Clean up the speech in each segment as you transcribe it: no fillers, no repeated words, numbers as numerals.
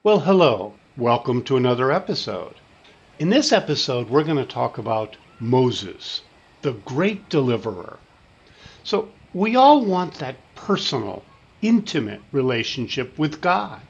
Well, hello. Welcome to another episode. In this episode, we're going to talk about Moses, the great deliverer. So, we all want that personal, intimate relationship with God.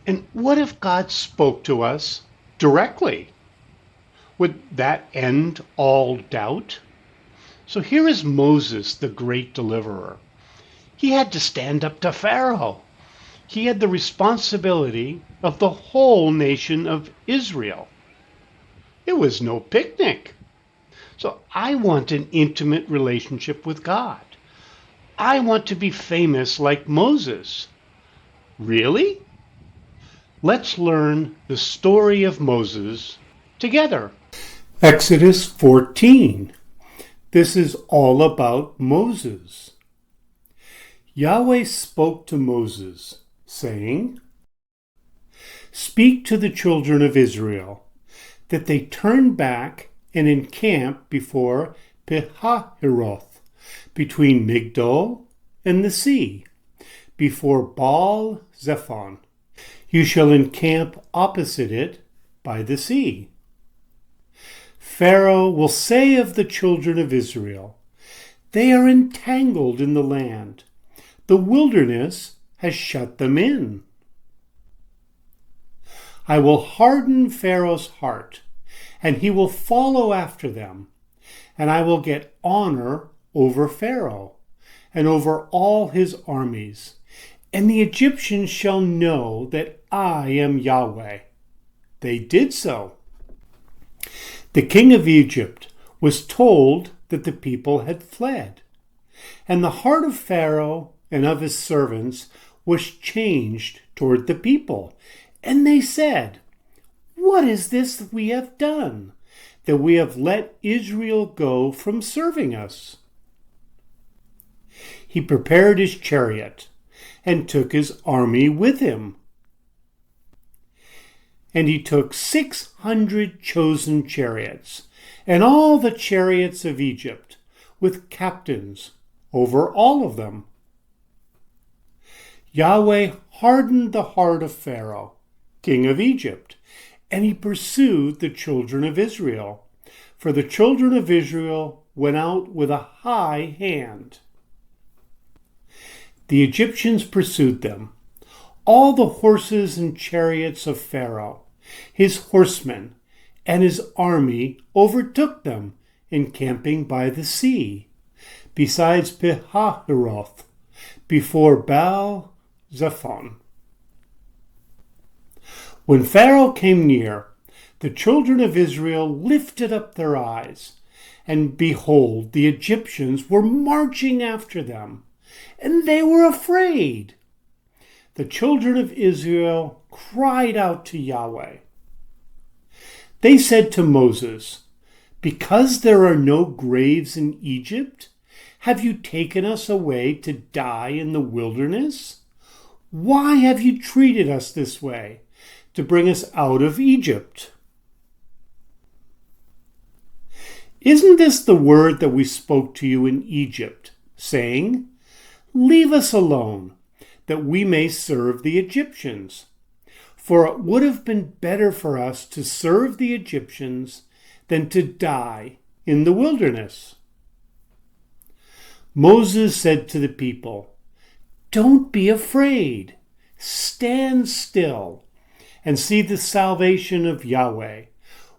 And what if God spoke to us directly? Would that end all doubt? So, here is Moses, the great deliverer. He had to stand up to Pharaoh. He had the responsibility of the whole nation of Israel. It was no picnic. So I want an intimate relationship with God. I want to be famous like Moses. Really? Let's learn the story of Moses together. Exodus 14. This is all about Moses. Yahweh spoke to Moses, saying, "Speak to the children of Israel, that they turn back and encamp before Pihahiroth, between Migdol and the sea, before Baal Zephon. You shall encamp opposite it by the sea. Pharaoh will say of the children of Israel, they are entangled in the land. The wilderness has shut them in. I will harden Pharaoh's heart, and he will follow after them, and I will get honor over Pharaoh and over all his armies, and the Egyptians shall know that I am Yahweh." They did so. The king of Egypt was told that the people had fled, and the heart of Pharaoh and of his servants was changed toward the people. And they said, "What is this that we have done, that we have let Israel go from serving us?" He prepared his chariot and took his army with him. And he took 600 chosen chariots, and all the chariots of Egypt, with captains over all of them. Yahweh hardened the heart of Pharaoh, king of Egypt, and he pursued the children of Israel, for the children of Israel went out with a high hand. The Egyptians pursued them, all the horses and chariots of Pharaoh. His horsemen and his army overtook them, encamping by the sea, besides Pihahiroth, before Baal Zephon. When Pharaoh came near, the children of Israel lifted up their eyes, and behold, the Egyptians were marching after them, and they were afraid. The children of Israel cried out to Yahweh. They said to Moses, "Because there are no graves in Egypt, have you taken us away to die in the wilderness? Why have you treated us this way, to bring us out of Egypt? Isn't this the word that we spoke to you in Egypt, saying, 'Leave us alone, that we may serve the Egyptians'? For it would have been better for us to serve the Egyptians than to die in the wilderness." Moses said to the people, "Don't be afraid. Stand still and see the salvation of Yahweh,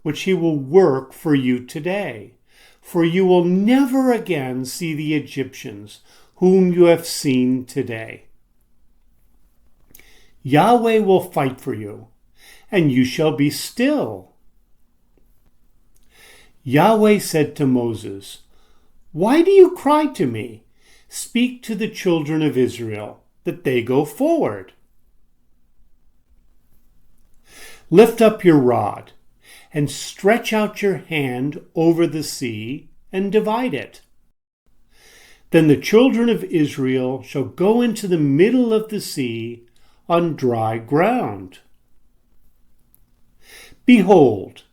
which he will work for you today. For you will never again see the Egyptians, whom you have seen today. Yahweh will fight for you, and you shall be still." Yahweh said to Moses, "Why do you cry to me? Speak to the children of Israel, that they go forward. Lift up your rod, and stretch out your hand over the sea, and divide it. Then the children of Israel shall go into the middle of the sea on dry ground. Behold,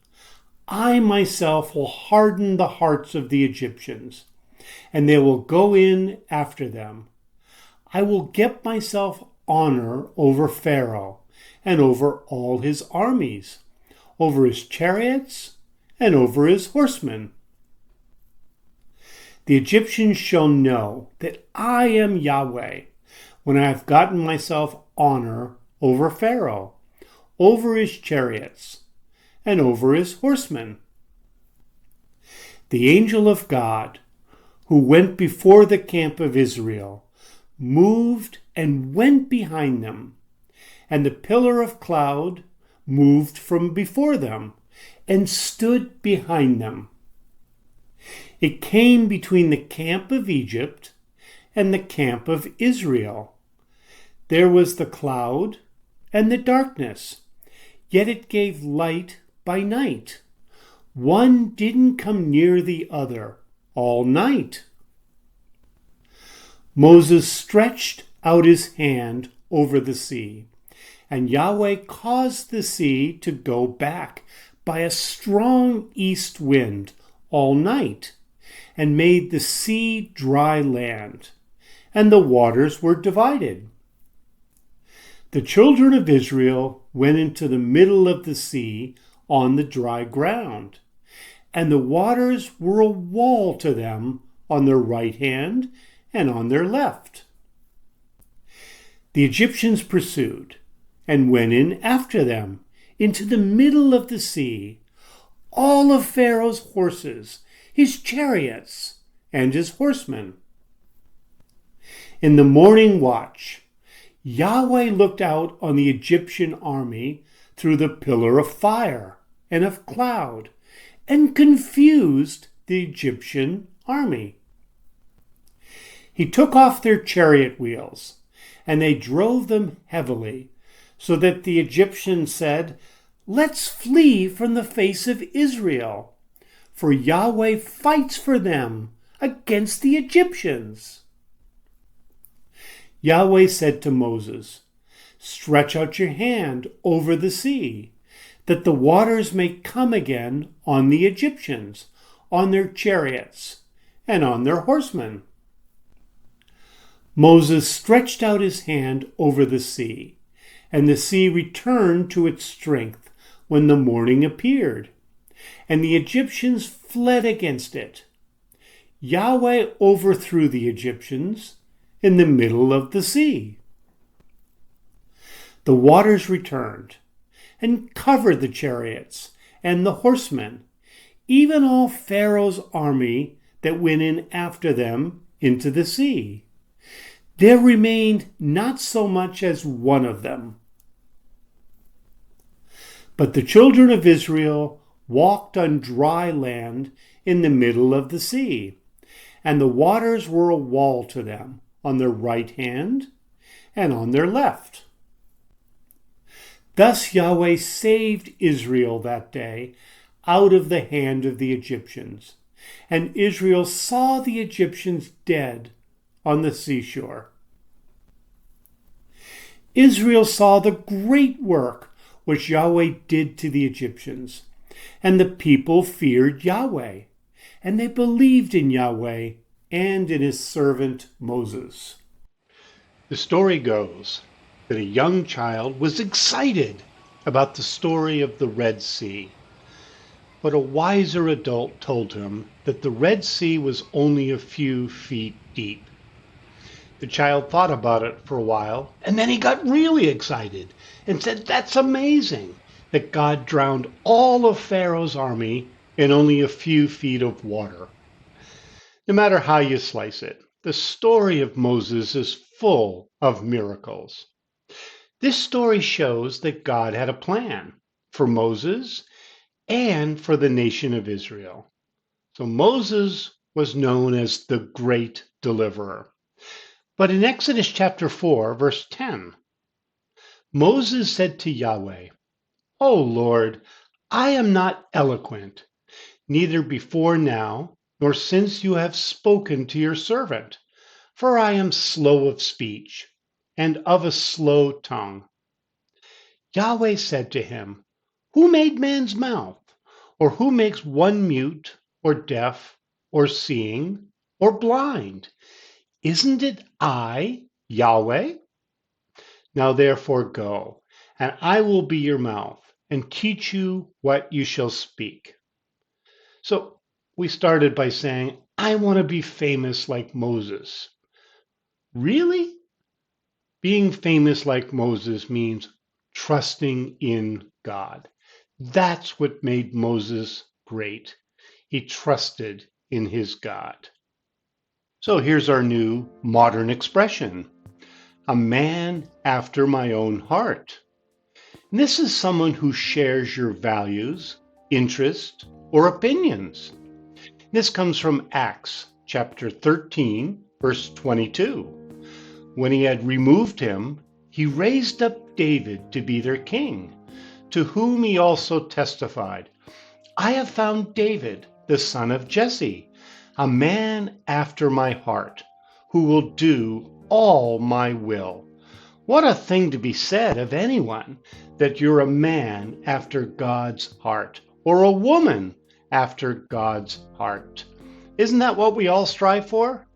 I myself will harden the hearts of the Egyptians, and they will go in after them. I will get myself honor over Pharaoh and over all his armies, over his chariots, and over his horsemen. The Egyptians shall know that I am Yahweh, when I have gotten myself honor over Pharaoh, over his chariots, and over his horsemen. The angel of God, who went before the camp of Israel, moved and went behind them, and the pillar of cloud moved from before them and stood behind them. It came between the camp of Egypt and the camp of Israel. There was the cloud and the darkness, yet it gave light by night. One didn't come near the other all night. Moses stretched out his hand over the sea, and Yahweh caused the sea to go back by a strong east wind all night, and made the sea dry land, and the waters were divided. The children of Israel went into the middle of the sea on the dry ground, and the waters were a wall to them on their right hand and on their left. The Egyptians pursued and went in after them into the middle of the sea, all of Pharaoh's horses, his chariots, and his horsemen. In the morning watch, Yahweh looked out on the Egyptian army through the pillar of fire and of cloud, and confused the Egyptian army. He took off their chariot wheels, and they drove them heavily, so that the Egyptians said, "Let's flee from the face of Israel, for Yahweh fights for them against the Egyptians." Yahweh said to Moses, "Stretch out your hand over the sea, that the waters may come again on the Egyptians, on their chariots, and on their horsemen." Moses stretched out his hand over the sea, and the sea returned to its strength when the morning appeared, and the Egyptians fled against it. Yahweh overthrew the Egyptians in the middle of the sea. The waters returned and covered the chariots and the horsemen, even all Pharaoh's army that went in after them into the sea. There remained not so much as one of them. But the children of Israel walked on dry land in the middle of the sea, and the waters were a wall to them on their right hand and on their left. Thus Yahweh saved Israel that day out of the hand of the Egyptians, and Israel saw the Egyptians dead on the seashore. Israel saw the great work which Yahweh did to the Egyptians, and the people feared Yahweh, and they believed in Yahweh and in his servant Moses. The story goes that a young child was excited about the story of the Red Sea, but a wiser adult told him that the Red Sea was only a few feet deep. The child thought about it for a while, and then he got really excited and said, "That's amazing that God drowned all of Pharaoh's army in only a few feet of water." No matter how you slice it, the story of Moses is full of miracles. This story shows that God had a plan for Moses and for the nation of Israel. So Moses was known as the great deliverer. But in Exodus chapter 4, verse 10, Moses said to Yahweh, "O Lord, I am not eloquent, neither before now, nor since you have spoken to your servant, for I am slow of speech and of a slow tongue." Yahweh said to him, "Who made man's mouth? Or who makes one mute or deaf or seeing or blind? Isn't it I, Yahweh? Now therefore go, and I will be your mouth and teach you what you shall speak. So we started by saying, I want to be famous like Moses. Really? Being famous like Moses means trusting in God. That's what made Moses great. He trusted in his God. So here's our new modern expression, a man after my own heart. And this is someone who shares your values, interests, or opinions. This comes from Acts chapter 13, verse 22. When he had removed him, he raised up David to be their king, to whom he also testified, I have found David, the son of Jesse, a man after my heart, who will do all my will. What a thing to be said of anyone, that you're a man after God's heart, or a woman after God's heart. Isn't that what we all strive for?